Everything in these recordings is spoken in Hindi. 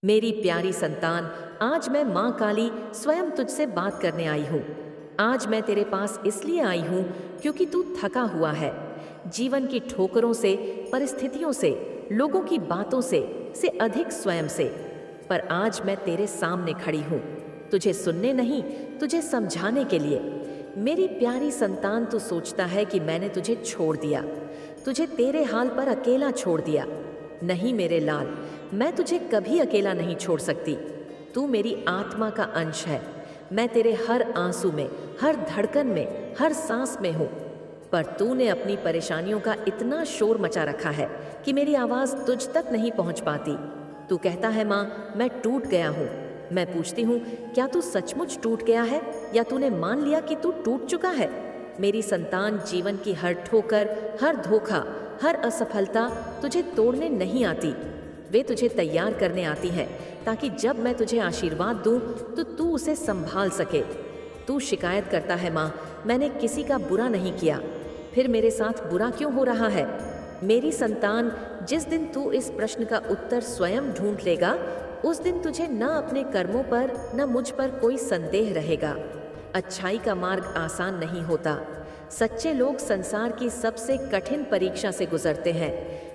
मेरी प्यारी संतान, आज मैं माँ काली स्वयं तुझसे बात करने आई हूँ। आज मैं तेरे पास इसलिए आई हूँ क्योंकि तू थका हुआ है। जीवन की ठोकरों से, परिस्थितियों से, लोगों की बातों से अधिक स्वयं से। पर आज मैं तेरे सामने खड़ी हूँ, तुझे सुनने नहीं, तुझे समझाने के लिए। मेरी प्यारी संतान, तू सोचता है कि मैंने तुझे छोड़ दिया, तुझे तेरे हाल पर अकेला छोड़ दिया। नहीं मेरे लाल, मैं तुझे कभी अकेला नहीं छोड़ सकती। तू मेरी आत्मा का अंश है। मैं तेरे हर आंसू में, हर धड़कन में, हर सांस में हूँ। पर तूने अपनी परेशानियों का इतना शोर मचा रखा है कि मेरी आवाज़ तुझ तक नहीं पहुँच पाती। तू कहता है माँ, मैं टूट गया हूँ। मैं पूछती हूँ, क्या तू सचमुच टूट गया है या तूने मान लिया कि तू टूट चुका है? मेरी संतान, जीवन की हर ठोकर, हर धोखा, हर असफलता तुझे तोड़ने नहीं आती। वे तुझे तैयार करने आती हैं ताकि जब मैं तुझे आशीर्वाद दूं तो तू उसे संभाल सके। तू शिकायत करता है माँ, मैंने किसी का बुरा नहीं किया, फिर मेरे साथ बुरा क्यों हो रहा है? मेरी संतान, जिस दिन तू इस प्रश्न का उत्तर स्वयं ढूंढ लेगा, उस दिन तुझे न अपने कर्मों पर न मुझ पर कोई संदेह रहेगा। अच्छाई का मार्ग आसान नहीं होता। सच्चे लोग संसार की सबसे कठिन परीक्षा से गुजरते हैं,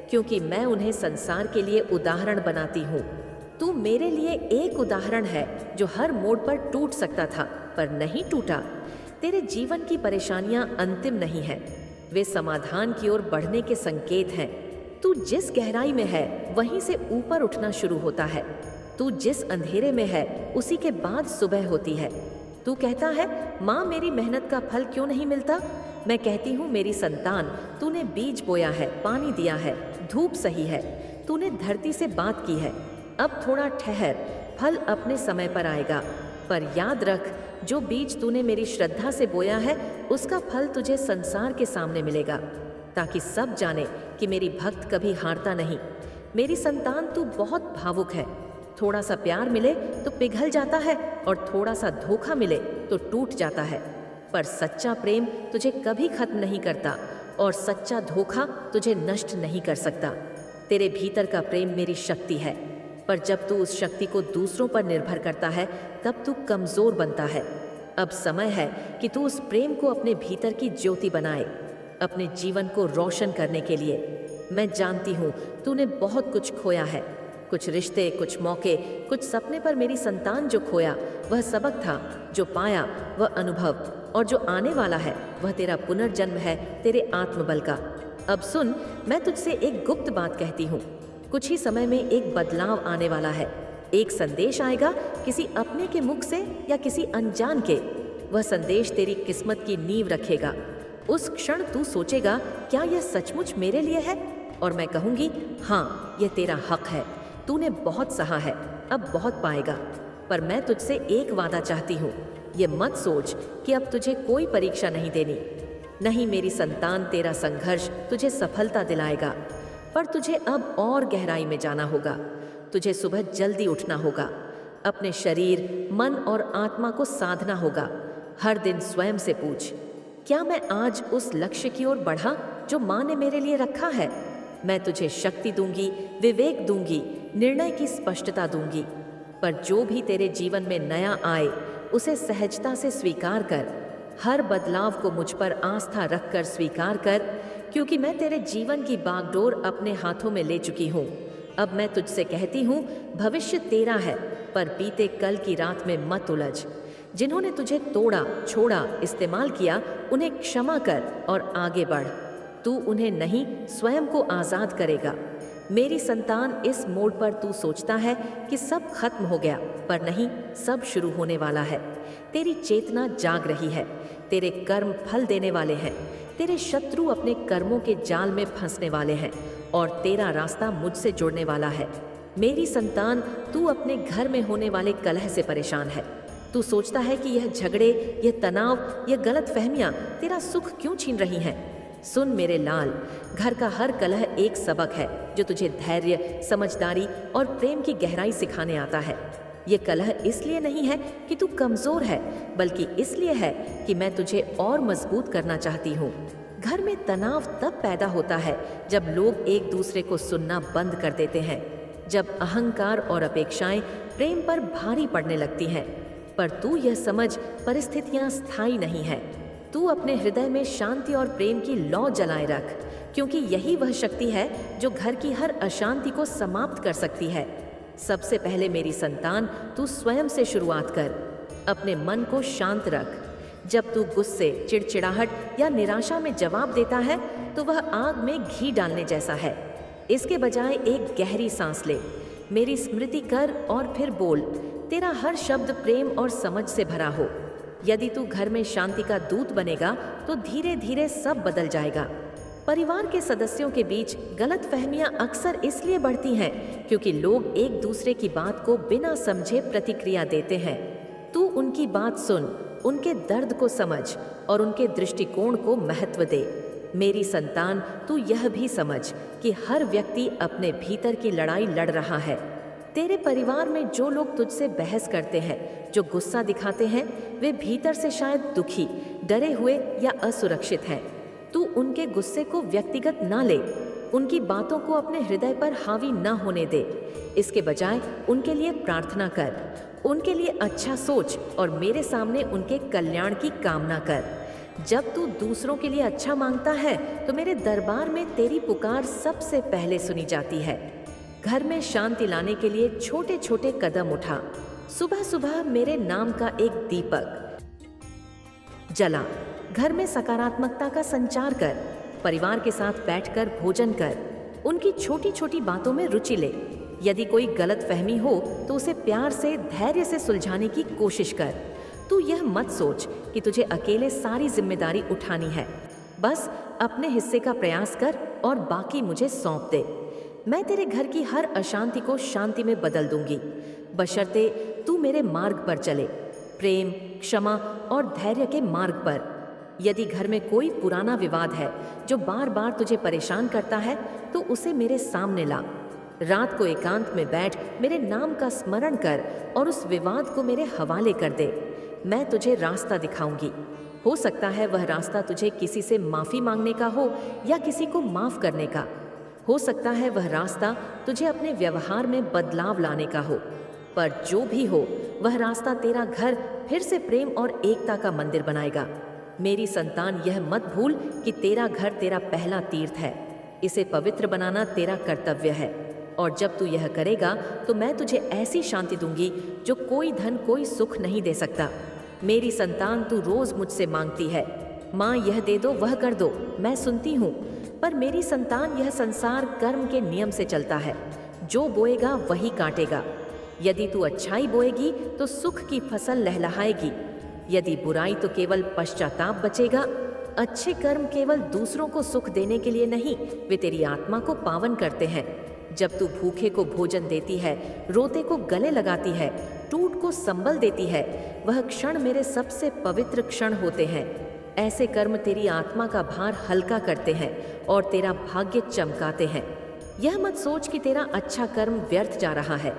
क्योंकि मैं उन्हें संसार के लिए उदाहरण बनाती हूँ। तू मेरे लिए एक उदाहरण है जो हर मोड़ पर टूट सकता था पर नहीं टूटा। तेरे जीवन की परेशानियां अंतिम नहीं है, वे समाधान की ओर बढ़ने के संकेत हैं। तू जिस गहराई में है वहीं से ऊपर उठना शुरू होता है। तू जिस अंधेरे में है उसी के बाद सुबह होती है। तू कहता है माँ, मेरी मेहनत का फल क्यों नहीं मिलता? मैं कहती हूँ मेरी संतान, तूने बीज बोया है, पानी दिया है, धूप सही है, तूने धरती से बात की है। अब थोड़ा ठहर, फल अपने समय पर आएगा। पर याद रख, जो बीज तूने मेरी श्रद्धा से बोया है उसका फल तुझे संसार के सामने मिलेगा, ताकि सब जाने कि मेरी भक्त कभी हारता नहीं। मेरी संतान, तू बहुत भावुक है। थोड़ा सा प्यार मिले तो पिघल जाता है और थोड़ा सा धोखा मिले तो टूट जाता है। पर सच्चा प्रेम तुझे कभी खत्म नहीं करता और सच्चा धोखा तुझे नष्ट नहीं कर सकता। तेरे भीतर का प्रेम मेरी शक्ति है, पर जब तू उस शक्ति को दूसरों पर निर्भर करता है तब तू कमज़ोर बनता है। अब समय है कि तू उस प्रेम को अपने भीतर की ज्योति बनाए, अपने जीवन को रोशन करने के लिए। मैं जानती हूँ तूने बहुत कुछ खोया है, कुछ रिश्ते, कुछ मौके, कुछ सपने। पर मेरी संतान, जो खोया वह सबक था, जो पाया वह अनुभव, और जो आने वाला है वह तेरा पुनर्जन्म है, तेरे आत्मबल का। अब सुन, मैं तुझसे एक गुप्त बात कहती हूँ। कुछ ही समय में एक बदलाव आने वाला है। एक संदेश आएगा, किसी अपने के मुख से या किसी अनजान के। वह संदेश तेरी किस्मत की नींव रखेगा। उस क्षण तू सोचेगा, क्या यह सचमुच मेरे लिए है? और मैं कहूँगी, हाँ, यह तेरा हक है। तूने बहुत सहा है, अब बहुत पाएगा। पर मैं तुझसे एक वादा चाहती हूँ, ये मत सोच कि अब तुझे कोई परीक्षा नहीं देनी। नहीं मेरी संतान, तेरा संघर्ष तुझे सफलता दिलाएगा। पर तुझे अब और गहराई में जाना होगा। तुझे सुबह जल्दी उठना होगा, अपने शरीर, मन और आत्मा को साधना होगा। हर दिन स्वयं से पूछ, क्या मैं आज उस लक्ष्य की ओर बढ़ा जो माँ ने मेरे लिए रखा है? मैं तुझे शक्ति दूंगी, विवेक दूंगी, निर्णय की स्पष्टता दूंगी। पर जो भी तेरे जीवन में नया आए उसे सहजता से स्वीकार कर। हर बदलाव को मुझ पर आस्था रखकर स्वीकार कर, क्योंकि मैं तेरे जीवन की बागडोर अपने हाथों में ले चुकी हूँ। अब मैं तुझसे कहती हूँ, भविष्य तेरा है, पर बीते कल की रात में मत उलझ। जिन्होंने तुझे तोड़ा, छोड़ा, इस्तेमाल किया, उन्हें क्षमा कर और आगे बढ़। तू उन्हें नहीं, स्वयं को आज़ाद करेगा। मेरी संतान, इस मोड़ पर तू सोचता है कि सब खत्म हो गया, पर नहीं, सब शुरू होने वाला है। तेरी चेतना जाग रही है, तेरे कर्म फल देने वाले हैं, तेरे शत्रु अपने कर्मों के जाल में फंसने वाले हैं और तेरा रास्ता मुझसे जुड़ने वाला है। मेरी संतान, तू अपने घर में होने वाले कलह से परेशान है। तू सोचता है कि यह झगड़े, यह तनाव, यह गलतफहमियां तेरा सुख क्यों छीन रही हैं? सुन मेरे लाल, घर का हर कलह एक सबक है जो तुझे धैर्य, समझदारी और प्रेम की गहराई सिखाने आता है। ये कलह इसलिए नहीं है कि तू कमज़ोर है, बल्कि इसलिए है कि मैं तुझे और मजबूत करना चाहती हूँ। घर में तनाव तब पैदा होता है जब लोग एक दूसरे को सुनना बंद कर देते हैं, जब अहंकार और अपेक्षाएं प्रेम पर भारी पड़ने लगती हैं। पर तू यह समझ, परिस्थितियां स्थायी नहीं है। तू अपने हृदय में शांति और प्रेम की लौ जलाए रख, क्योंकि यही वह शक्ति है जो घर की हर अशांति को समाप्त कर सकती है। सबसे पहले मेरी संतान, तू स्वयं से शुरुआत कर। अपने मन को शांत रख। जब तू गुस्से, चिड़चिड़ाहट या निराशा में जवाब देता है तो वह आग में घी डालने जैसा है। इसके बजाय एक गहरी सांस ले, मेरी स्मृति कर और फिर बोल। तेरा हर शब्द प्रेम और समझ से भरा हो। यदि तू घर में शांति का दूत बनेगा तो धीरे धीरे सब बदल जाएगा। परिवार के सदस्यों के बीच गलतफहमियां अक्सर इसलिए बढ़ती हैं क्योंकि लोग एक दूसरे की बात को बिना समझे प्रतिक्रिया देते हैं। तू उनकी बात सुन, उनके दर्द को समझ और उनके दृष्टिकोण को महत्व दे। मेरी संतान, तू यह भी समझ कि हर व्यक्ति अपने भीतर की लड़ाई लड़ रहा है। तेरे परिवार में जो लोग तुझसे बहस करते हैं, जो गुस्सा दिखाते हैं, वे भीतर से शायद दुखी, डरे हुए या असुरक्षित हैं। तू उनके गुस्से को व्यक्तिगत ना ले, उनकी बातों को अपने हृदय पर हावी ना होने दे। इसके बजाय उनके लिए प्रार्थना कर, उनके लिए अच्छा सोच और मेरे सामने उनके कल्याण की कामना कर। जब तू दूसरों के लिए अच्छा मांगता है तो मेरे दरबार में तेरी पुकार सबसे पहले सुनी जाती है। घर में शांति लाने के लिए छोटे छोटे कदम उठा। सुबह सुबह मेरे नाम का एक दीपक जला। घर में सकारात्मकता का संचार कर। परिवार के साथ बैठकर भोजन कर। उनकी छोटी छोटी बातों में रुचि ले। यदि कोई गलत फहमी हो तो उसे प्यार से, धैर्य से सुलझाने की कोशिश कर। तू यह मत सोच कि तुझे अकेले सारी जिम्मेदारी उठानी है। बस अपने हिस्से का प्रयास कर और बाकी मुझे सौंप दे। मैं तेरे घर की हर अशांति को शांति में बदल दूंगी, बशर्ते तू मेरे मार्ग पर चले, प्रेम, क्षमा और धैर्य के मार्ग पर। यदि घर में कोई पुराना विवाद है जो बार बार तुझे परेशान करता है तो उसे मेरे सामने ला। रात को एकांत में बैठ मेरे नाम का स्मरण कर और उस विवाद को मेरे हवाले कर दे। मैं तुझे रास्ता दिखाऊंगी। हो सकता है वह रास्ता तुझे किसी से माफ़ी मांगने का हो या किसी को माफ़ करने का। हो सकता है वह रास्ता तुझे अपने व्यवहार में बदलाव लाने का हो। पर जो भी हो, वह रास्ता तेरा घर फिर से प्रेम और एकता का मंदिर बनाएगा। मेरी संतान, यह मत भूल कि तेरा घर तेरा पहला तीर्थ है। इसे पवित्र बनाना तेरा कर्तव्य है। और जब तू यह करेगा तो मैं तुझे ऐसी शांति दूंगी जो कोई धन, कोई सुख नहीं दे सकता। मेरी संतान, तू रोज मुझसे मांगती है, माँ यह दे दो, वह कर दो, मैं सुनती हूँ। पर मेरी संतान, यह संसार कर्म के नियम से चलता है। जो बोएगा वही काटेगा। यदि तू अच्छाई बोएगी तो सुख की फसल लहलहाएगी। यदि बुराई तो केवल पश्चाताप बचेगा। अच्छे कर्म केवल दूसरों को सुख देने के लिए नहीं, वे तेरी आत्मा को पावन करते हैं। जब तू भूखे को भोजन देती है, रोते को गले लगाती है, टूट को संबल देती है, वह क्षण मेरे सबसे पवित्र क्षण होते हैं। ऐसे कर्म तेरी आत्मा का भार हल्का करते हैं और तेरा भाग्य चमकाते हैं। यह मत सोच कि तेरा अच्छा कर्म व्यर्थ जा रहा है।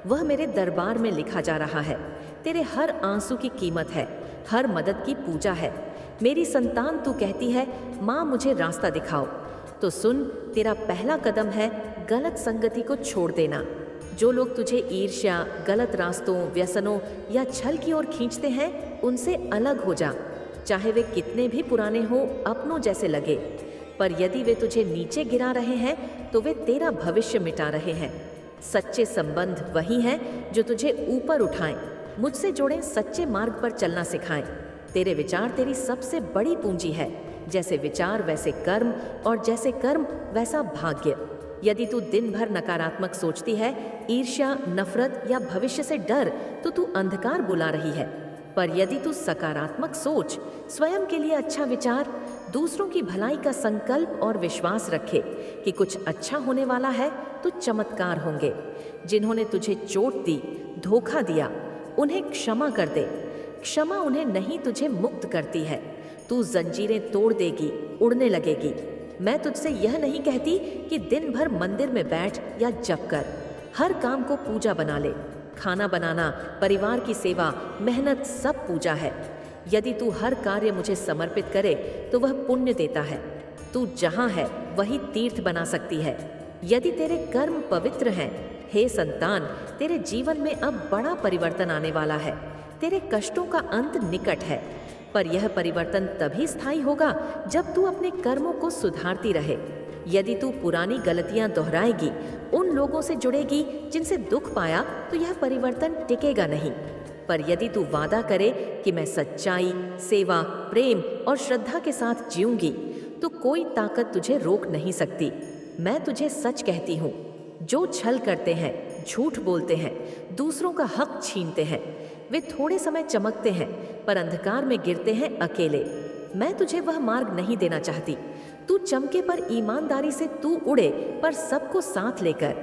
वह मेरे दरबार में लिखा जा रहा है। तेरे हर आंसू की कीमत है, हर मदद की पूजा है। मेरी संतान, तू कहती है, माँ मुझे रास्ता दिखाओ। तो सुन, तेरा पहला कदम है गलत संगति को छोड़ देना। जो लोग तुझे ईर्ष्या, गलत रास्तों, व्यसनों या छल की ओर खींचते हैं, उनसे अलग हो जा। चाहे वे कितने भी पुराने हों, अपनों जैसे लगे। पर यदि वे तुझे नीचे गिरा रहे हैं तो वे तेरा भविष्य मिटा रहे हैं। सच्चे संबंध वही हैं जो तुझे ऊपर उठाएं, मुझसे जुड़े, सच्चे मार्ग पर चलना सिखाएं। तेरे विचार तेरी सबसे बड़ी पूंजी है। जैसे विचार वैसे कर्म, और जैसे कर्म वैसा भाग्य। यदि तू दिन भर नकारात्मक सोचती है, ईर्ष्या, नफरत या भविष्य से डर, तो तू अंधकार बुला रही है। पर यदि तू सकारात्मक सोच, स्वयं के लिए अच्छा विचार, दूसरों की भलाई का संकल्प और विश्वास रखे कि कुछ अच्छा होने वाला है, तो चमत्कार होंगे। जिन्होंने तुझे चोट दी, धोखा दिया, उन्हें क्षमा कर दे। क्षमा उन्हें नहीं, तुझे मुक्त करती है। तू जंजीरें तोड़ देगी, उड़ने लगेगी। मैं तुझसे यह नहीं कहती कि दिन भर मंदिर में बैठ या जप कर। हर काम को पूजा बना ले। खाना बनाना, परिवार की सेवा, मेहनत सब पूजा है। यदि तू हर कार्य मुझे समर्पित करे तो वह पुण्य देता है। तू जहाँ है वही तीर्थ बना सकती है। यदि तेरे कर्म पवित्र हैं, हे संतान, तेरे जीवन में अब बड़ा परिवर्तन आने वाला है। तेरे कष्टों का अंत निकट है, पर यह परिवर्तन तभी स्थायी होगा जब तू अपने कर्मों को सुधारती रहे। यदि तू पुरानी गलतियां दोहराएगी, उन लोगों से जुड़ेगी जिनसे दुख पाया, तो यह परिवर्तन टिकेगा नहीं। पर यदि तू वादा करे कि मैं सच्चाई, सेवा, प्रेम और श्रद्धा के साथ जीऊंगी, तो कोई ताकत तुझे रोक नहीं सकती। मैं तुझे सच कहती हूँ, जो छल करते हैं, झूठ बोलते हैं, दूसरों का हक छीनते हैं, वे थोड़े समय चमकते हैं पर अंधकार में गिरते हैं अकेले। मैं तुझे वह मार्ग नहीं देना चाहती। तू चमके पर ईमानदारी से तू उड़े, पर सबको साथ लेकर।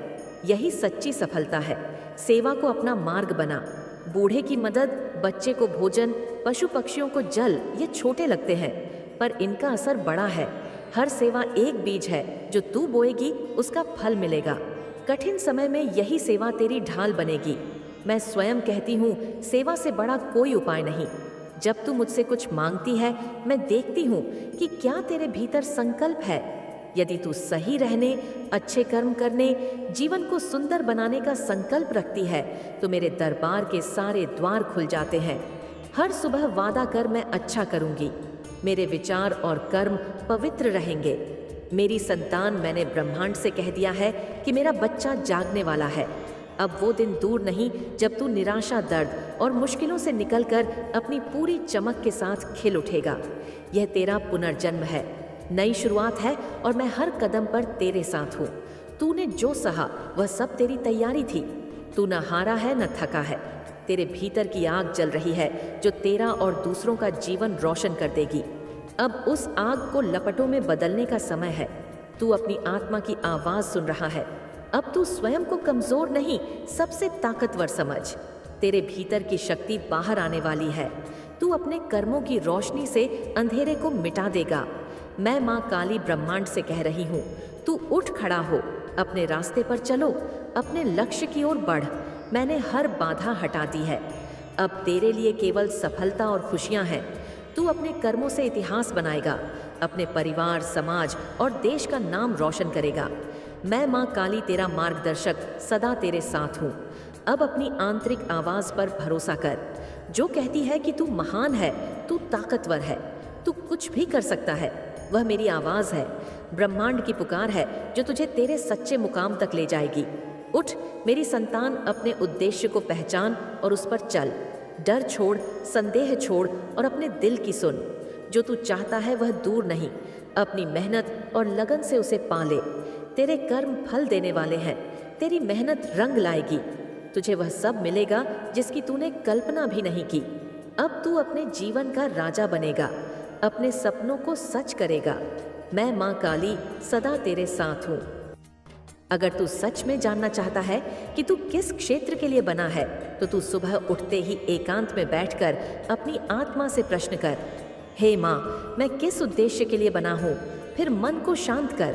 यही सच्ची सफलता है। सेवा को अपना मार्ग बना। बूढ़े की मदद, बच्चे को भोजन, पशु पक्षियों को जल, ये छोटे लगते हैं पर इनका असर बड़ा है। हर सेवा एक बीज है, जो तू बोएगी उसका फल मिलेगा। कठिन समय में यही सेवा तेरी ढाल बनेगी। मैं स्वयं कहती हूँ, सेवा से बड़ा कोई उपाय नहीं। जब तू मुझसे कुछ मांगती है, मैं देखती हूँ कि क्या तेरे भीतर संकल्प है। यदि तू सही रहने, अच्छे कर्म करने, जीवन को सुंदर बनाने का संकल्प रखती है, तो मेरे दरबार के सारे द्वार खुल जाते हैं। हर सुबह वादा कर, मैं अच्छा करूँगी। मेरे विचार और कर्म पवित्र रहेंगे। मेरी संतान, मैंने ब्रह्मांड से कह दिया है कि मेरा बच्चा जागने वाला है। अब वो दिन दूर नहीं जब तू निराशा, दर्द और मुश्किलों से निकलकर अपनी पूरी चमक के साथ खिल उठेगा। यह तेरा पुनर्जन्म है, नई शुरुआत है और मैं हर कदम पर तेरे साथ हूँ। तूने जो सहा वह सब तेरी तैयारी थी। तू न हारा है न थका है। तेरे भीतर की आग जल रही है जो तेरा और दूसरों का जीवन रोशन कर देगी। अब उस आग को लपटों में बदलने का समय है। तू अपनी आत्मा की आवाज सुन रहा है। अब तू स्वयं को कमजोर नहीं, सबसे ताकतवर समझ। तेरे भीतर की शक्ति बाहर आने वाली है। तू अपने कर्मों की रोशनी से अंधेरे को मिटा देगा। मैं माँ काली ब्रह्मांड से कह रही हूँ, तू उठ खड़ा हो, अपने रास्ते पर चलो, अपने लक्ष्य की ओर बढ़। मैंने हर बाधा हटा दी है। अब तेरे लिए केवल सफलता और खुशियाँ हैं। तू अपने कर्मों से इतिहास बनाएगा, अपने परिवार, समाज और देश का नाम रोशन करेगा। मैं माँ काली तेरा मार्गदर्शक सदा तेरे साथ हूँ। अब अपनी आंतरिक आवाज़ पर भरोसा कर, जो कहती है कि तू महान है, तू ताकतवर है, तू कुछ भी कर सकता है। वह मेरी आवाज़ है, ब्रह्मांड की पुकार है जो तुझे तेरे सच्चे मुकाम तक ले जाएगी। उठ मेरी संतान, अपने उद्देश्य को पहचान और उस पर चल। डर छोड़, संदेह छोड़ और अपने दिल की सुन। जो तू चाहता है वह दूर नहीं, अपनी मेहनत और लगन से उसे पा ले। तेरे कर्म फल देने वाले हैं, तेरी मेहनत रंग लाएगी। तुझे वह सब मिलेगा जिसकी तूने कल्पना भी नहीं की। अब तू अपने जीवन का राजा बनेगा, अपने सपनों को सच करेगा। मैं माँ काली सदा तेरे साथ हूँ। अगर तू सच में जानना चाहता है कि तू किस क्षेत्र के लिए बना है, तो तू सुबह उठते ही एकांत में बैठकर अपनी आत्मा से प्रश्न कर, हे माँ, मैं किस उद्देश्य के लिए बना हूँ? फिर मन को शांत कर।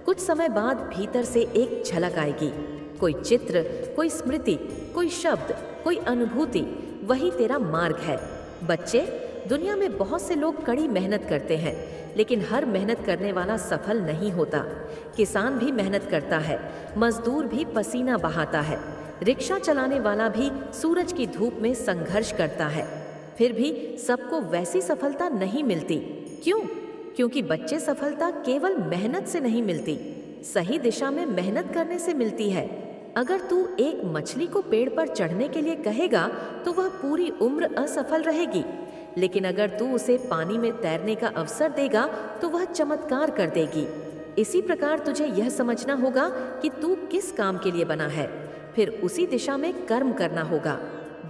कुछ समय बाद भीतर से एक झलक आएगी। कोई चित्र, कोई स्मृति, कोई शब्द, कोई अनुभूति, वही तेरा मार्ग है। बच्चे, दुनिया में बहुत से लोग कड़ी मेहनत करते हैं, लेकिन हर मेहनत करने वाला सफल नहीं होता। किसान भी मेहनत करता है, मजदूर भी पसीना बहाता है, रिक्शा चलाने वाला भी सूरज की धूप में संघर्ष करता है। फिर भी सबको वैसी सफलता नहीं मिलती। क्यों? क्योंकि बच्चे, सफलता केवल मेहनत से नहीं मिलती, सही दिशा में मेहनत करने से मिलती है। अगर तू एक मछली को पेड़ पर चढ़ने के लिए कहेगा तो वह पूरी उम्र असफल रहेगी, लेकिन अगर तू उसे पानी में तैरने का अवसर देगा तो वह चमत्कार कर देगी। इसी प्रकार तुझे यह समझना होगा कि तू किस काम के लिए बना है, फिर उसी दिशा में कर्म करना होगा।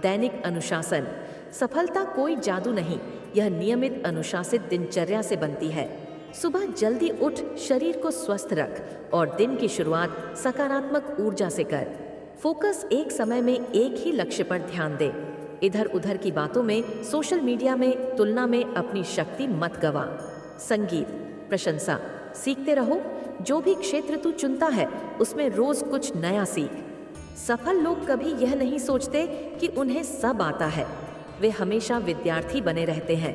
दैनिक अनुशासन। सफलता कोई जादू नहीं, यह नियमित अनुशासित दिनचर्या से बनती है। सुबह जल्दी उठ, शरीर को स्वस्थ रख और दिन की शुरुआत सकारात्मक ऊर्जा से कर। फोकस एक समय में एक ही लक्ष्य पर ध्यान दे। इधर उधर की बातों में, सोशल मीडिया में, तुलना में अपनी शक्ति मत गवा। संगीत, प्रशंसा सीखते रहो। जो भी क्षेत्र तू चुनता है उसमें रोज कुछ नया सीख। सफल लोग कभी यह नहीं सोचते कि उन्हें सब आता है, वे हमेशा विद्यार्थी बने रहते हैं।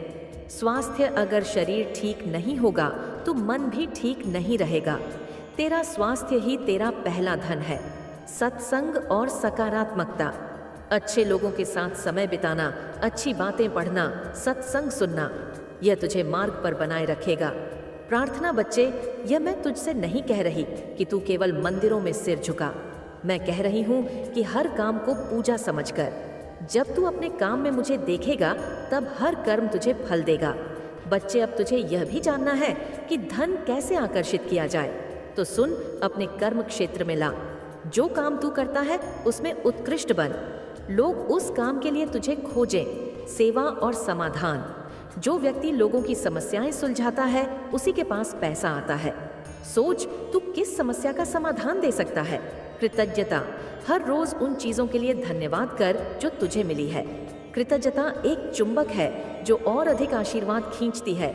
स्वास्थ्य, अगर शरीर ठीक नहीं होगा तो मन भी ठीक नहीं रहेगा। तेरा स्वास्थ्य ही तेरा पहला धन है। सत्संग और सकारात्मकता। अच्छे लोगों के साथ समय बिताना, अच्छी बातें पढ़ना, सत्संग सुनना, यह तुझे मार्ग पर बनाए रखेगा। प्रार्थना बच्चे, यह मैं तुझसे नहीं कह रही कि तू केवल मंदिरों में सिर झुका। मैं कह रही हूँ कि हर काम को पूजा समझकर। जब तू अपने काम में मुझे देखेगा तब हर कर्म तुझे फल देगा। बच्चे, अब तुझे यह भी जानना है कि धन कैसे आकर्षित किया जाए, तो सुन, अपने कर्म क्षेत्र में ला। जो काम तू करता है उसमें उत्कृष्ट बन। लोग उस काम के लिए तुझे खोजें, सेवा और समाधान। जो व्यक्ति लोगों की समस्याएं सुलझाता है उसी के पास पैसा आता है। सोच, तू किस समस्या का समाधान दे सकता है। कृतज्ञता, हर रोज उन चीजों के लिए धन्यवाद कर जो तुझे मिली है। कृतज्ञता एक चुंबक है जो और अधिक आशीर्वाद खींचती है।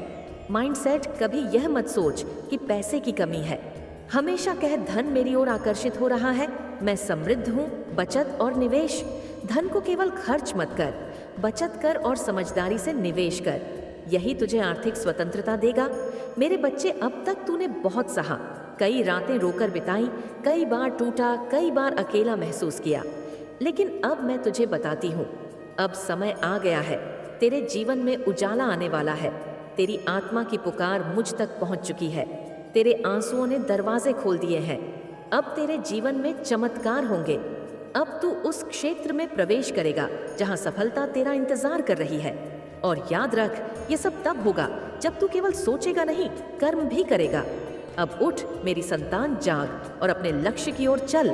माइंडसेट, कभी यह मत सोच कि पैसे की कमी है। हमेशा कह, धन मेरी ओर आकर्षित हो रहा है, मैं समृद्ध हूँ। बचत और निवेश, धन को केवल खर्च मत कर, बचत कर और समझदारी से निवेश कर। यही तुझे आर्थिक स्वतंत्रता देगा। मेरे बच्चे, अब तक तूने बहुत सहा, कई रातें रोकर बिताई, कई बार टूटा, कई बार अकेला महसूस किया, लेकिन अब मैं तुझे बताती हूँ, अब समय आ गया है। तेरे जीवन में उजाला आने वाला है। तेरी आत्मा की पुकार मुझ तक पहुँच चुकी है। तेरे आंसुओं ने दरवाजे खोल दिए हैं। अब तेरे जीवन में चमत्कार होंगे। अब तू उस क्षेत्र में प्रवेश करेगा जहाँ सफलता तेरा इंतजार कर रही है। और याद रख, ये सब तब होगा जब तू केवल सोचेगा नहीं, कर्म भी करेगा। अब उठ मेरी संतान, जाग और अपने लक्ष्य की ओर चल।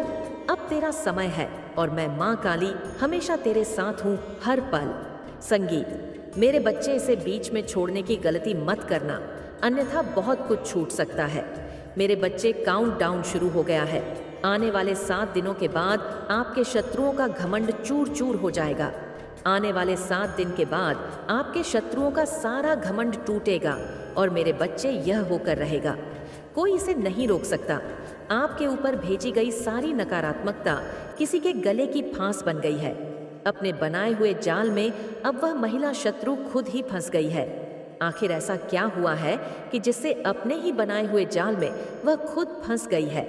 अब तेरा समय है और मैं माँ काली हमेशा तेरे साथ हूँ हर पल। संगीत, मेरे बच्चे, इसे बीच में छोड़ने की गलती मत करना, अन्यथा बहुत कुछ छूट सकता है। मेरे बच्चे, काउंटडाउन शुरू हो गया है। आने वाले 7 दिनों के बाद आपके शत्रुओं का घमंड चूर चूर हो जाएगा। आने वाले 7 दिन के बाद आपके शत्रुओं का सारा घमंड टूटेगा और मेरे बच्चे, यह होकर रहेगा। कोई इसे नहीं रोक सकता। आपके ऊपर भेजी गई सारी नकारात्मकता किसी के गले की फांस बन गई है। अपने बनाए हुए जाल में अब वह महिला शत्रु खुद ही फंस गई है। आखिर ऐसा क्या हुआ है कि जिससे अपने ही बनाए हुए जाल में वह खुद फंस गई है?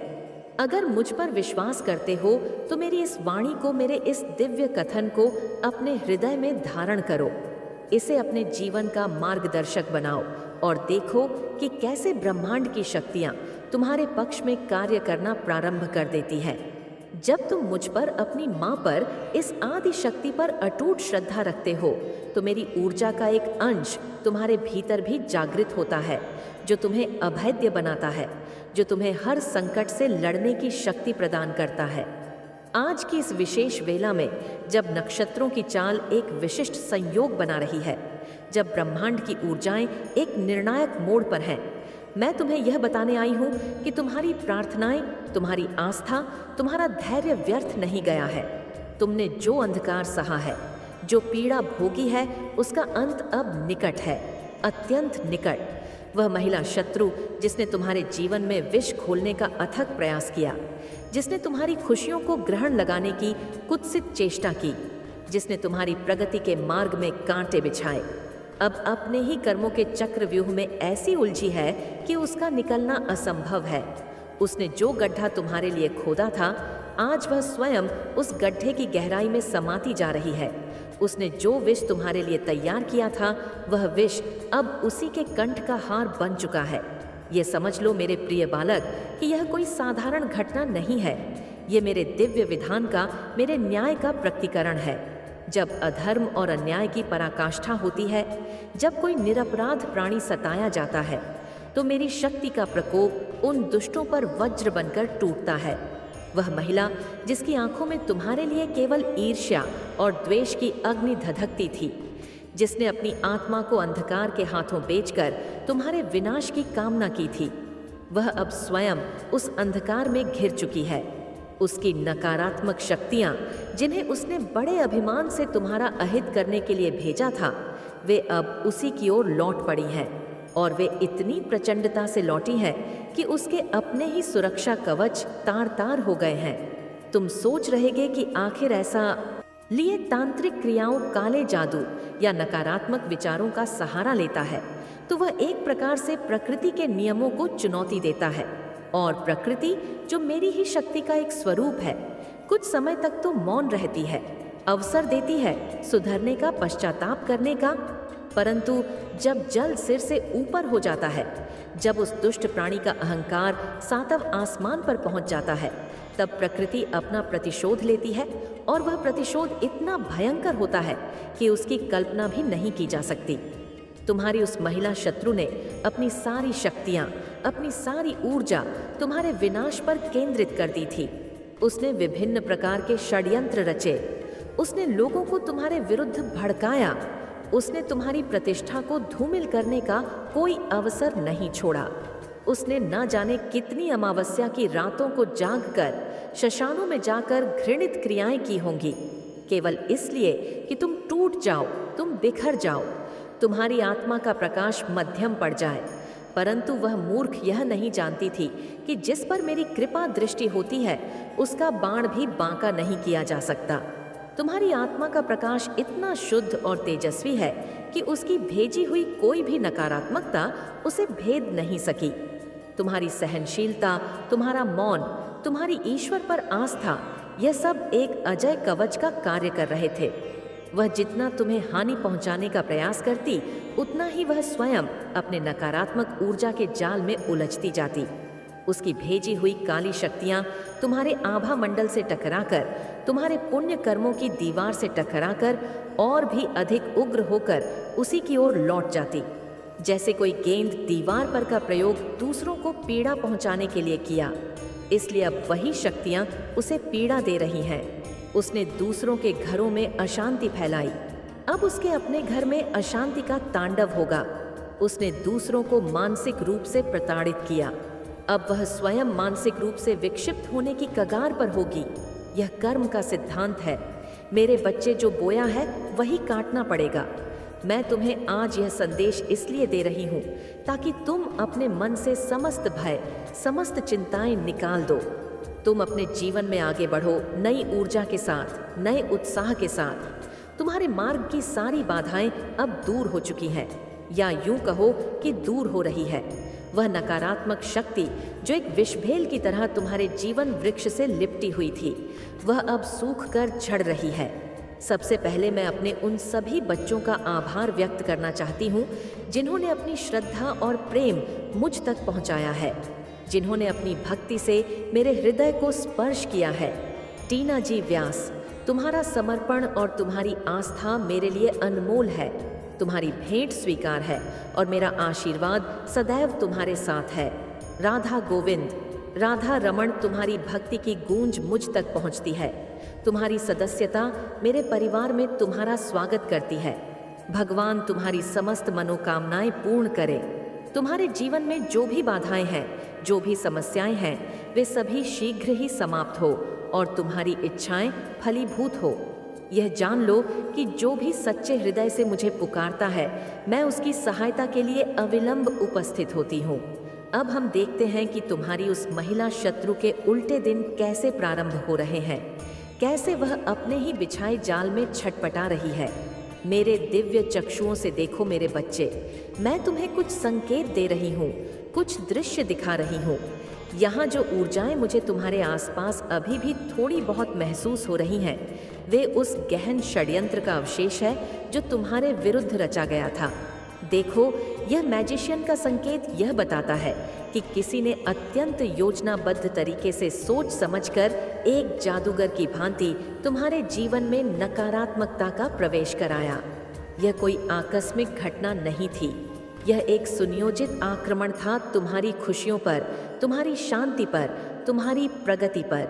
अगर मुझ पर विश्वास करते हो तो मेरी इस वाणी को, मेरे इस दिव्य कथन को अपने हृदय में धारण करो। इसे अपने जीवन का मार्गदर्शक बनाओ और देखो कि कैसे ब्रह्मांड की शक्तियाँ तुम्हारे पक्ष में कार्य करना प्रारंभ कर देती है। जब तुम मुझ पर, अपनी माँ पर, इस आदि शक्ति पर अटूट श्रद्धा रखते हो तो मेरी ऊर्जा का एक अंश तुम्हारे भीतर भी जागृत होता है, जो तुम्हें अभेद्य बनाता है, जो तुम्हें हर संकट से लड़ने की शक्ति प्रदान करता है। आज की इस विशेष वेला में, जब नक्षत्रों की चाल एक विशिष्ट संयोग बना रही है, जब ब्रह्मांड की ऊर्जाएं एक निर्णायक मोड़ पर हैं, मैं तुम्हें यह बताने आई हूँ कि तुम्हारी प्रार्थनाएं, तुम्हारी आस्था, तुम्हारा धैर्य व्यर्थ नहीं गया है। तुमने जो अंधकार सहा है, जो पीड़ा भोगी है, उसका अंत अब निकट है, अत्यंत निकट। वह महिला शत्रु जिसने तुम्हारे जीवन में विष खोलने का अथक प्रयास किया, जिसने तुम्हारी खुशियों को ग्रहण लगाने की कुत्सित चेष्टा की, जिसने तुम्हारी प्रगति के मार्ग में कांटे बिछाए, अब अपने ही कर्मों के चक्रव्यूह में ऐसी उलझी है कि उसका निकलना असंभव है। उसने जो गड्ढा तुम्हारे लिए खोदा था, आज वह स्वयं उस गड्ढे की गहराई में समाती जा रही है। उसने जो विष तुम्हारे लिए तैयार किया था, वह विष अब उसी के कंठ का हार बन चुका है। ये समझ लो मेरे प्रिय बालक कि यह कोई साधारण घटना नहीं है। ये मेरे दिव्य विधान का, मेरे न्याय का प्रकटीकरण है। जब अधर्म और अन्याय की पराकाष्ठा होती है, जब कोई निरपराध प्राणी सताया जाता है, तो मेरी शक्ति का प्रकोप उन दुष्टों पर वज्र बनकर टूटता है। वह महिला जिसकी आंखों में तुम्हारे लिए केवल ईर्ष्या और द्वेष की अग्नि धधकती थी, जिसने अपनी आत्मा को अंधकार के हाथों बेचकर तुम्हारे विनाश की कामना की थी, वह अब स्वयं उस अंधकार में घिर चुकी है। उसकी नकारात्मक शक्तियां, जिन्हें उसने बड़े अभिमान से तुम्हारा अहित करने के लिए भेजा था, वे अब उसी की ओर लौट पड़ी हैं, और वे इतनी प्रचंडता से लौटी हैं कि उसके अपने ही सुरक्षा कवच तार तार हो गए हैं। तुम सोच रहेगे कि आखिर ऐसा लिए तांत्रिक क्रियाओं, काले जादू या नकारात्मक विचारों का सहारा लेता है, तो वह एक प्रकार से प्रकृति के नियमों को चुनौती देता है। और प्रकृति, जो मेरी ही शक्ति का एक स्वरूप है, कुछ समय तक तो मौन रहती है, अवसर देती है सुधरने का, पश्चाताप करने का। परंतु जब जल सिर से ऊपर हो जाता है, जब उस दुष्ट प्राणी का अहंकार सातव आसमान पर पहुंच जाता है, तब प्रकृति अपना प्रतिशोध लेती है, और वह प्रतिशोध इतना भयंकर होता है कि उसकी कल्पना भी नहीं की जा सकती। तुम्हारी उस महिला शत्रु ने अपनी सारी शक्तियां, अपनी सारी ऊर्जा तुम्हारे विनाश पर केंद्रित कर दी थी। उसने विभिन्न प्रकार के षड्यंत्र रचे, उसने लोगों को तुम्हारे विरुद्ध भड़काया, उसने तुम्हारी प्रतिष्ठा को धूमिल करने का कोई अवसर नहीं छोड़ा। उसने न जाने कितनी अमावस्या की रातों को जागकर शशानों में जाकर घृणित क्रियाएं की होंगी, केवल इसलिए कि तुम टूट जाओ, तुम बिखर जाओ, तुम्हारी आत्मा का प्रकाश मध्यम पड़ जाए। परंतु वह मूर्ख यह नहीं जानती थी कि जिस पर मेरी कृपा दृष्टि होती है, उसका बाण भी बांका नहीं किया जा सकता। तुम्हारी आत्मा का प्रकाश इतना शुद्ध और तेजस्वी है कि उसकी भेजी हुई कोई भी नकारात्मकता उसे भेद नहीं सकी। तुम्हारी सहनशीलता, तुम्हारा मौन, तुम्हारी ईश्वर पर आस्था, यह सब एक अजय कवच का कार्य कर रहे थे। वह जितना तुम्हें हानि पहुंचाने का प्रयास करती, उतना ही वह स्वयं अपने नकारात्मक ऊर्जा के जाल में उलझती जाती। उसकी भेजी हुई काली शक्तियां तुम्हारे आभा मंडल से टकराकर, तुम्हारे पुण्य कर्मों की दीवार से टकराकर और भी अधिक उग्र होकर उसी की ओर लौट जाती। जैसे कोई गेंद दीवार पर का प्रयोग दूसरों को पीड़ा पहुंचाने के लिए किया, इसलिए अब वही शक्तियां उसे पीड़ा दे रही हैं। उसने दूसरों के घरों में अशांति फैलाई, अब उसके अपने घर में अशांति का तांडव होगा। उसने दूसरों को मानसिक रूप से प्रताड़ित किया, अब वह स्वयं मानसिक रूप से विक्षिप्त होने की कगार पर होगी। यह कर्म का सिद्धांत है। मेरे बच्चे, जो बोया है वही काटना पड़ेगा। मैं तुम्हें आज यह संदेश इसलिए दे रही हूँ ताकि तुम अपने मन से समस्त भय, समस्त चिंताएं निकाल दो। तुम अपने जीवन में आगे बढ़ो नई ऊर्जा के साथ, नए उत्साह के साथ। तुम्हारे मार्ग की सारी बाधाएं अब दूर हो चुकी हैं, या यूं कहो कि दूर हो रही है। वह नकारात्मक शक्ति जो एक विषभेल की तरह तुम्हारे जीवन वृक्ष से लिपटी हुई थी, वह अब सूख कर झड़ रही है। सबसे पहले मैं अपने उन सभी बच्चों का आभार व्यक्त करना चाहती हूँ जिन्होंने अपनी श्रद्धा और प्रेम मुझ तक पहुँचाया है, जिन्होंने अपनी भक्ति से मेरे हृदय को स्पर्श किया है। टीना जी व्यास, तुम्हारा समर्पण और तुम्हारी आस्था मेरे लिए अनमोल है। तुम्हारी भेंट स्वीकार है और मेरा आशीर्वाद सदैव तुम्हारे साथ है। राधा गोविंद, राधा रमण, तुम्हारी भक्ति की गूंज मुझ तक पहुंचती है। तुम्हारी सदस्यता मेरे परिवार में तुम्हारा स्वागत करती है। भगवान तुम्हारी समस्त मनोकामनाएं पूर्ण करे। तुम्हारे जीवन में जो भी बाधाएं हैं, जो भी समस्याएं हैं, वे सभी शीघ्र ही समाप्त हो और तुम्हारी इच्छाएं फलीभूत हो। यह जान लो कि जो भी सच्चे हृदय से मुझे पुकारता है, मैं उसकी सहायता के लिए अविलंब उपस्थित होती हूँ। अब हम देखते हैं कि तुम्हारी उस महिला शत्रु के उल्टे दिन कैसे प्रारंभ हो रहे हैं, कैसे वह अपने ही बिछाए जाल में छटपटा रही है। मेरे दिव्य चक्षुओं से देखो मेरे बच्चे, मैं तुम्हें कुछ संकेत दे रही हूँ, कुछ दृश्य दिखा रही हूँ। यहाँ जो ऊर्जाएं मुझे तुम्हारे आसपास अभी भी थोड़ी बहुत महसूस हो रही हैं, वे उस गहन षड्यंत्र का अवशेष है जो तुम्हारे विरुद्ध रचा गया था। देखो, यह मैजिशियन का संकेत यह बताता है कि किसी ने अत्यंत योजनाबद्ध तरीके से सोच समझकर एक जादूगर की भांति तुम्हारे जीवन में नकारात्मकता का प्रवेश कराया। यह कोई आकस्मिक घटना नहीं थी, यह एक सुनियोजित आक्रमण था तुम्हारी खुशियों पर, तुम्हारी शांति पर, तुम्हारी प्रगति पर।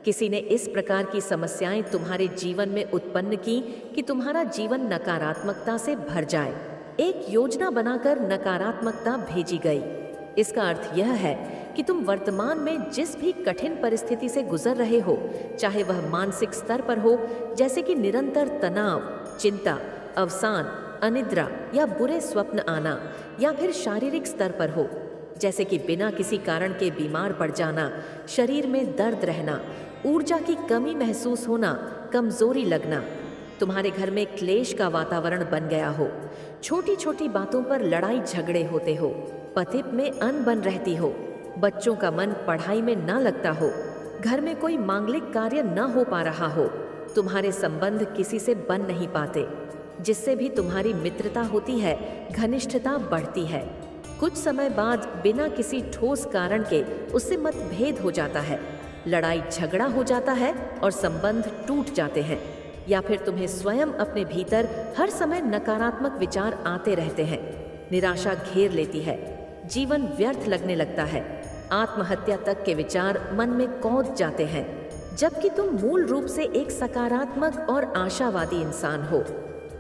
किसी ने इस प्रकार की समस्याएं तुम्हारे जीवन में उत्पन्न की कि तुम्हारा जीवन नकारात्मकता से भर जाए। एक योजना बनाकर नकारात्मकता भेजी गई। इसका अर्थ यह है कि तुम वर्तमान में जिस भी कठिन परिस्थिति से गुजर रहे हो, चाहे वह मानसिक स्तर पर हो, जैसे कि निरंतर तनाव, चिंता, अवसान, अनिद्रा या बुरे स्वप्न आना, या फिर शारीरिक स्तर पर हो, जैसे कि बिना किसी कारण के बीमार पड़ जाना, शरीर में दर्द रहना, ऊर्जा की कमी महसूस होना, कमजोरी लगना, तुम्हारे घर में क्लेश का वातावरण बन गया हो, छोटी छोटी बातों पर लड़ाई झगड़े होते हो, पति में अनबन रहती हो, बच्चों का मन पढ़ाई में ना लगता हो, घर में कोई मांगलिक कार्य न हो पा रहा हो, तुम्हारे संबंध किसी से बन नहीं पाते, जिससे भी तुम्हारी मित्रता होती है, घनिष्ठता बढ़ती है। कुछ समय बाद बिना किसी ठोस कारण के उससे मतभेद हो जाता है, लड़ाई झगड़ा हो जाता है और संबंध टूट जाते हैं। या फिर तुम्हें स्वयं अपने भीतर हर समय नकारात्मक विचार आते रहते हैं, निराशा घेर लेती है, जीवन व्यर्थ लगने लगता है, आत्महत्या तक के विचार मन में कौंध जाते हैं, जबकि तुम मूल रूप से एक सकारात्मक और आशावादी इंसान हो।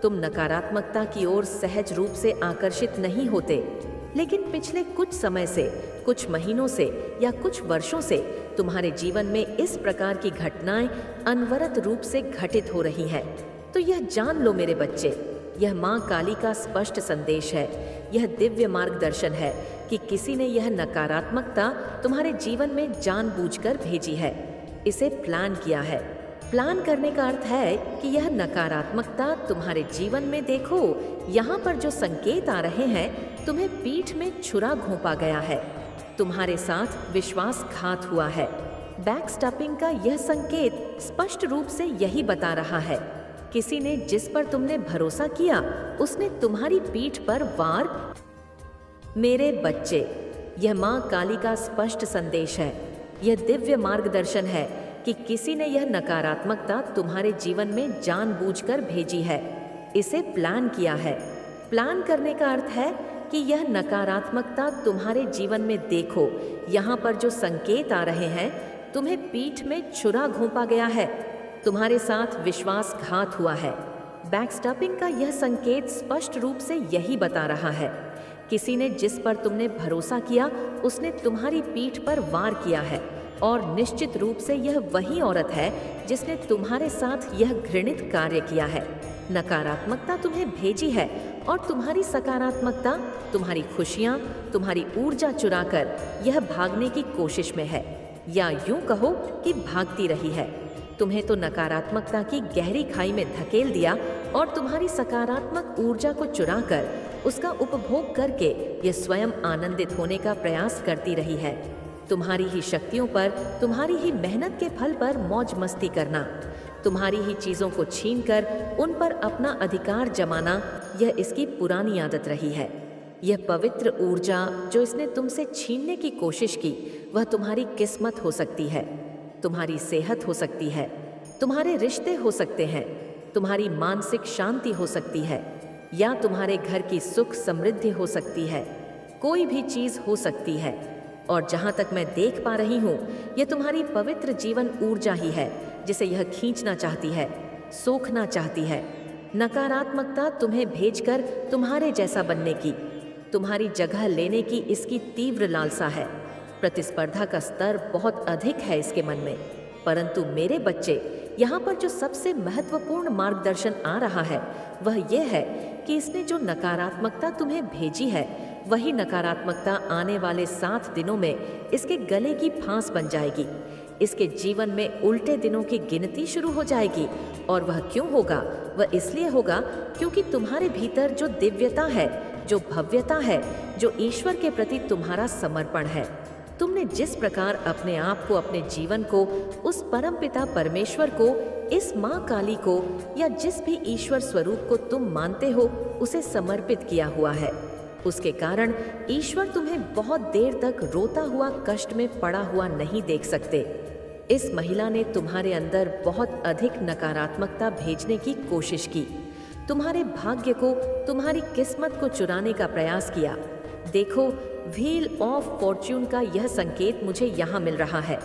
तुम नकारात्मकता की ओर सहज रूप से आकर्षित नहीं होते, लेकिन पिछले कुछ समय से, कुछ महीनों से या कुछ वर्षों से तुम्हारे जीवन में इस प्रकार की घटनाएं अनवरत रूप से घटित हो रही हैं। तो यह जान लो मेरे बच्चे, यह माँ काली का स्पष्ट संदेश है, यह दिव्य मार्गदर्शन है कि किसी ने यह नकारात्मकता तुम्हारे जीवन में जानबूझकर भेजी है, इसे प्लान किया है। प्लान करने का अर्थ है कि यह नकारात्मकता तुम्हारे जीवन में, देखो यहाँ पर जो संकेत आ रहे हैं, तुम्हें पीठ में छुरा घोंपा गया है, तुम्हारे साथ विश्वासघात हुआ है। बैकस्टैपिंग का यह संकेत स्पष्ट रूप से यही बता रहा है, किसी ने जिस पर तुमने भरोसा किया उसने तुम्हारी पीठ पर वार। मेरे बच्चे, यह माँ काली का स्पष्ट संदेश है, यह दिव्य मार्गदर्शन है कि किसी ने यह नकारात्मकता तुम्हारे जीवन में जानबूझकर भेजी है, इसे प्लान किया है। प्लान करने का अर्थ है कि यह नकारात्मकता तुम्हारे जीवन में, देखो यहाँ पर जो संकेत आ रहे हैं, तुम्हें पीठ में छुरा घोंपा गया है, तुम्हारे साथ विश्वासघात हुआ है। बैकस्टैपिंग का यह संकेत स्पष्ट रूप से यही बता रहा है, किसी ने जिस पर तुमने भरोसा किया उसने तुम्हारी पीठ पर वार किया है, और निश्चित रूप से यह वही औरत है जिसने तुम्हारे साथ यह घृणित कार्य किया है। नकारात्मकता तुम्हें भेजी है और तुम्हारी सकारात्मकता, तुम्हारी खुशियाँ, तुम्हारी ऊर्जा चुराकर यह भागने की कोशिश में है, या यूं कहो कि भागती रही है। तुम्हें तो नकारात्मकता की गहरी खाई में धकेल दिया और तुम्हारी सकारात्मक ऊर्जा को चुराकर उसका उपभोग करके यह स्वयं आनंदित होने का प्रयास करती रही है। तुम्हारी ही शक्तियों पर, तुम्हारी ही मेहनत के फल पर मौज मस्ती करना, तुम्हारी ही चीज़ों को छीनकर उन पर अपना अधिकार जमाना, यह इसकी पुरानी आदत रही है। यह पवित्र ऊर्जा जो इसने तुमसे छीनने की कोशिश की, वह तुम्हारी किस्मत हो सकती है, तुम्हारी सेहत हो सकती है, तुम्हारे रिश्ते हो सकते हैं, तुम्हारी मानसिक शांति हो सकती है, या तुम्हारे घर की सुख समृद्धि हो सकती है। कोई भी चीज़ हो सकती है, और जहाँ तक मैं देख पा रही हूँ, यह तुम्हारी पवित्र जीवन ऊर्जा ही है जिसे यह खींचना चाहती है, सोखना चाहती है। नकारात्मकता तुम्हें भेजकर तुम्हारे जैसा बनने की, तुम्हारी जगह लेने की इसकी तीव्र लालसा है। प्रतिस्पर्धा का स्तर बहुत अधिक है इसके मन में, परंतु मेरे बच्चे, यहाँ पर जो सबसे महत्वपूर्ण मार्गदर्शन आ रहा है वह यह है कि इसने जो नकारात्मकता तुम्हें भेजी है, वही नकारात्मकता आने वाले 7 दिनों में इसके गले की फांस बन जाएगी। इसके जीवन में उल्टे दिनों की गिनती शुरू हो जाएगी। और वह क्यों होगा? वह इसलिए होगा क्योंकि तुम्हारे भीतर जो दिव्यता है, जो भव्यता है, जो ईश्वर के प्रति तुम्हारा समर्पण है, तुमने जिस प्रकार अपने आप को, अपने जीवन को उस परमपिता परमेश्वर को, इस माँ काली को, या जिस भी ईश्वर स्वरूप को तुम मानते हो, उसे समर्पित किया हुआ है, उसके कारण ईश्वर तुम्हें बहुत देर तक रोता हुआ, कष्ट में पड़ा हुआ नहीं देख सकते। इस महिला ने तुम्हारे अंदर बहुत अधिक नकारात्मकता भेजने की कोशिश की, तुम्हारे भाग्य को, तुम्हारी किस्मत को चुराने का प्रयास किया। देखो, व्हील ऑफ फॉर्च्यून का यह संकेत मुझे यहाँ मिल रहा है।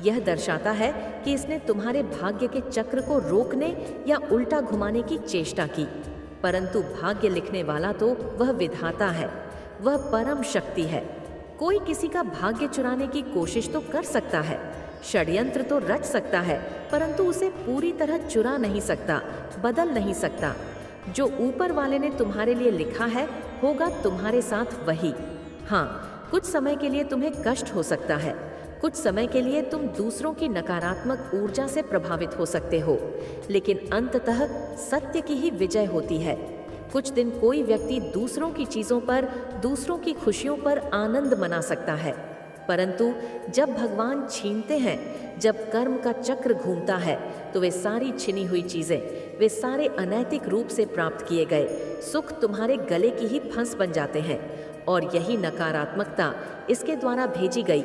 यह दर्शाता है कि इसने तुम्हारे भाग्य के चक्र को रोकने या उल्टा घुमाने की चेष्टा की, परंतु भाग्य लिखने वाला तो वह विधाता है, वह परम शक्ति है। कोई किसी का भाग्य चुराने की कोशिश तो कर सकता है, षड्यंत्र तो रच सकता है, परंतु उसे पूरी तरह चुरा नहीं सकता, बदल नहीं सकता। जो ऊपर वाले ने तुम्हारे लिए लिखा है, होगा तुम्हारे साथ वही। हाँ, कुछ समय के लिए तुम्हें कष्ट हो सकता है, कुछ समय के लिए तुम दूसरों की नकारात्मक ऊर्जा से प्रभावित हो सकते हो, लेकिन अंततः सत्य की ही विजय होती है। कुछ दिन कोई व्यक्ति दूसरों की चीज़ों पर, दूसरों की खुशियों पर आनंद मना सकता है, परंतु जब भगवान छीनते हैं, जब कर्म का चक्र घूमता है, तो वे सारी छिनी हुई चीज़ें, वे सारे अनैतिक रूप से प्राप्त किए गए सुख तुम्हारे गले की ही फंस बन जाते हैं। और यही नकारात्मकता इसके द्वारा भेजी गई